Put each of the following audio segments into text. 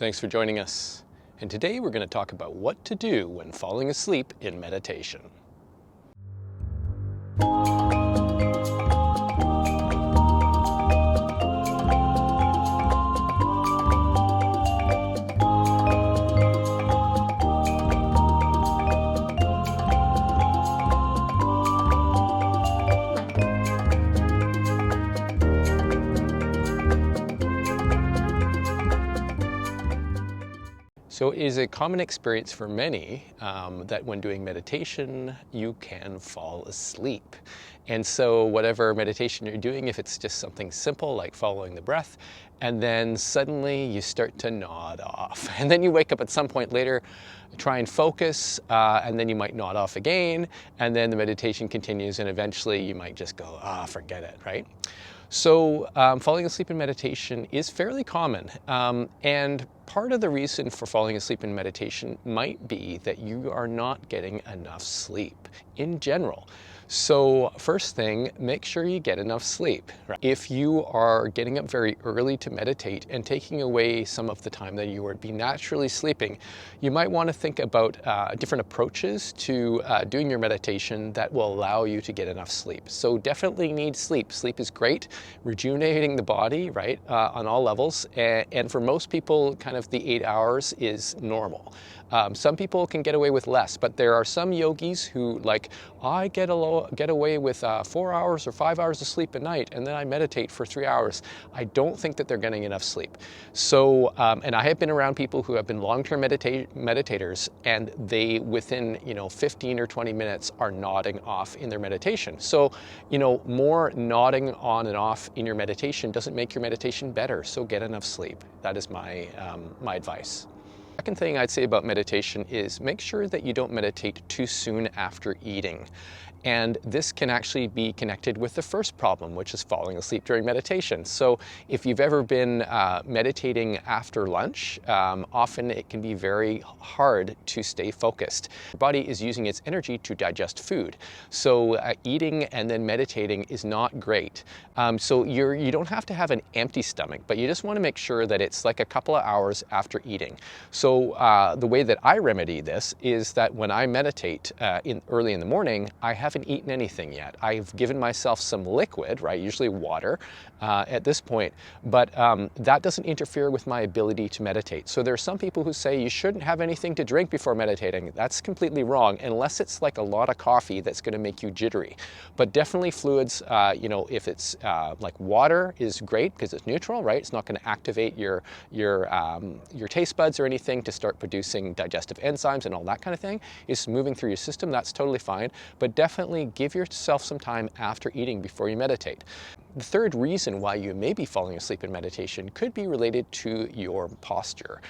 Thanks for joining us. And today we're going to talk about what to do when falling asleep in meditation. So it is a common experience for many that when doing meditation, you can fall asleep. And so whatever meditation you're doing, if it's just something simple like following the breath, and then suddenly you start to nod off. And then you wake up at some point later, try and focus, and then you might nod off again, and then the meditation continues, and eventually you might just go, forget it, right? So falling asleep in meditation is fairly common, and part of the reason for falling asleep in meditation might be that you are not getting enough sleep in general. So first thing, make sure you get enough sleep. If you are getting up very early to meditate and taking away some of the time that you would be naturally sleeping, you might want to think about different approaches to doing your meditation that will allow you to get enough sleep. So definitely need sleep. Sleep is great, rejuvenating the body, right, on all levels. And for most people, kind of the 8 hours is normal. Some people can get away with less, but there are some yogis who I get away with 4 hours or 5 hours of sleep a night, and then I meditate for 3 hours. I don't think that they're getting enough sleep. So, and I have been around people who have been long-term meditators, and they, within 15 or 20 minutes, are nodding off in their meditation. So, more nodding on and off in your meditation doesn't make your meditation better. So get enough sleep. That is my advice. Second thing I'd say about meditation is make sure that you don't meditate too soon after eating. And this can actually be connected with the first problem, which is falling asleep during meditation. So if you've ever been meditating after lunch, often it can be very hard to stay focused. Your body is using its energy to digest food. So eating and then meditating is not great. So you don't have to have an empty stomach, but you just want to make sure that it's like a couple of hours after eating. So the way that I remedy this is that when I meditate early in the morning, I haven't eaten anything yet. I've given myself some liquid, right, usually water at this point, but that doesn't interfere with my ability to meditate. So there are some people who say you shouldn't have anything to drink before meditating. That's completely wrong, unless it's like a lot of coffee that's going to make you jittery. But definitely fluids, if it's like water is great because it's neutral, right? It's not going to activate your taste buds or anything to start producing digestive enzymes and all that kind of thing. It's moving through your system. That's totally fine, but definitely give yourself some time after eating before you meditate. The third reason why you may be falling asleep in meditation could be related to your posture.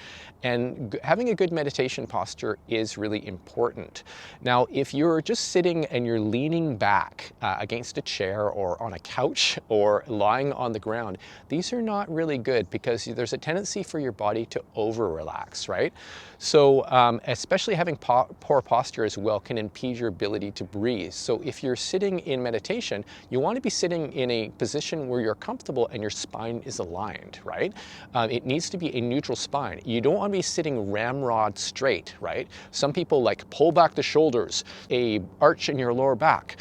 And having a good meditation posture is really important. Now, if you're just sitting and you're leaning back against a chair or on a couch or lying on the ground, these are not really good because there's a tendency for your body to over-relax, right? So especially having poor posture as well can impede your ability to breathe. So if you're sitting in meditation, you want to be sitting in a position where you're comfortable and your spine is aligned, right? It needs to be a neutral spine. You don't want to be sitting ramrod straight, right? Some people pull back the shoulders, a arch in your lower back,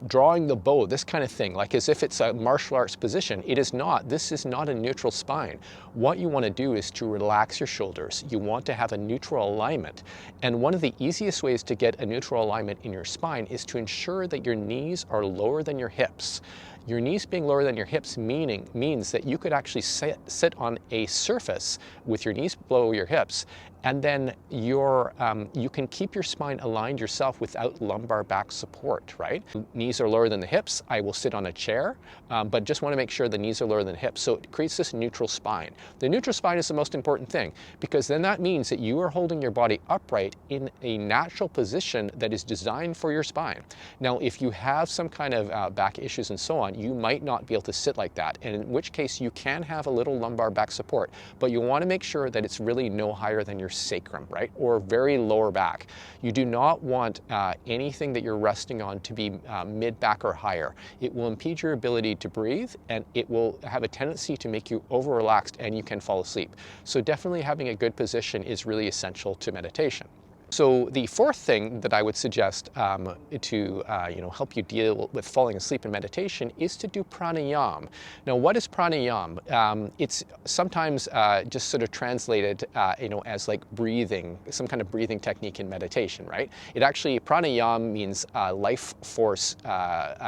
drawing the bow, this kind of thing, as if it's a martial arts position. It is not. This is not a neutral spine. What you want to do is to relax your shoulders. You want to have a neutral alignment. And one of the easiest ways to get a neutral alignment in your spine is to ensure that your knees are lower than your hips. Your knees being lower than your hips means that you could actually sit on a surface with your knees below your hips, and then you can keep your spine aligned yourself without lumbar back support, right? Knees are lower than the hips. I will sit on a chair, but just want to make sure the knees are lower than the hips. So it creates this neutral spine. The neutral spine is the most important thing because then that means that you are holding your body upright in a natural position that is designed for your spine. Now, if you have some kind of back issues and so on, you might not be able to sit like that, and in which case you can have a little lumbar back support, but you want to make sure that it's really no higher than your sacrum, right, or very lower back. You do not want anything that you're resting on to be mid-back or higher. It will impede your ability to breathe, and it will have a tendency to make you over-relaxed and you can fall asleep. So definitely having a good position is really essential to meditation. So the fourth thing that I would suggest to help you deal with falling asleep in meditation is to do pranayama. Now, what is pranayama? It's sometimes just sort of translated as like breathing, some kind of breathing technique in meditation, right? It actually, pranayama means life force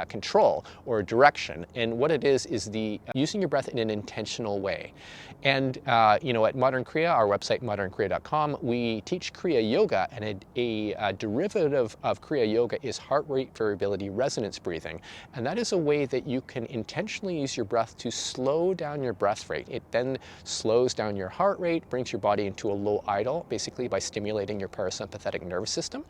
control or direction, and what it is the using your breath in an intentional way. And at Modern Kriya, our website modernkriya.com, we teach Kriya Yoga, and a derivative of Kriya Yoga is heart rate variability resonance breathing. And that is a way that you can intentionally use your breath to slow down your breath rate. It then slows down your heart rate, brings your body into a low idle, basically by stimulating your parasympathetic nervous system,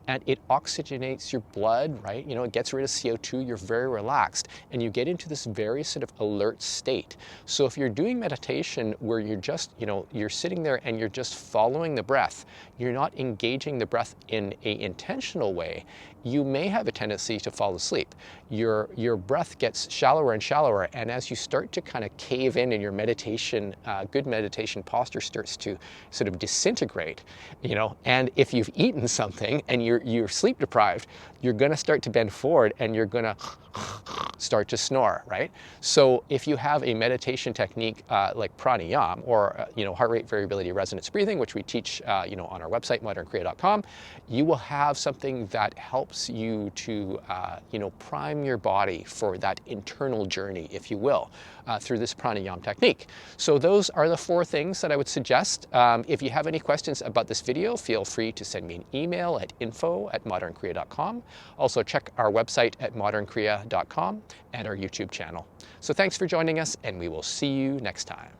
and it oxygenates your blood, right? It gets rid of CO2, you're very relaxed, and you get into this very sort of alert state. So if you're doing meditation where you're just, you're sitting there and you're just following the breath, you're not engaging the breath in an intentional way, you may have a tendency to fall asleep. Your breath gets shallower and shallower, and as you start to kind of cave in and your meditation, good meditation posture starts to sort of disintegrate, and if you've eaten something and you're sleep deprived, you're going to start to bend forward and you're going to start to snore, right? So if you have a meditation technique like pranayama or heart rate variability resonance breathing, which we teach on our website modernkriya.com, you will have something that helps you to prime your body for that internal journey, if you will, through this pranayama technique. So those are the four things that I would suggest. If you have any questions about this video, feel free to send me an email at info@modernkriya.com. Also check our website at modernkriya.com and our YouTube channel. So thanks for joining us, and we will see you next time.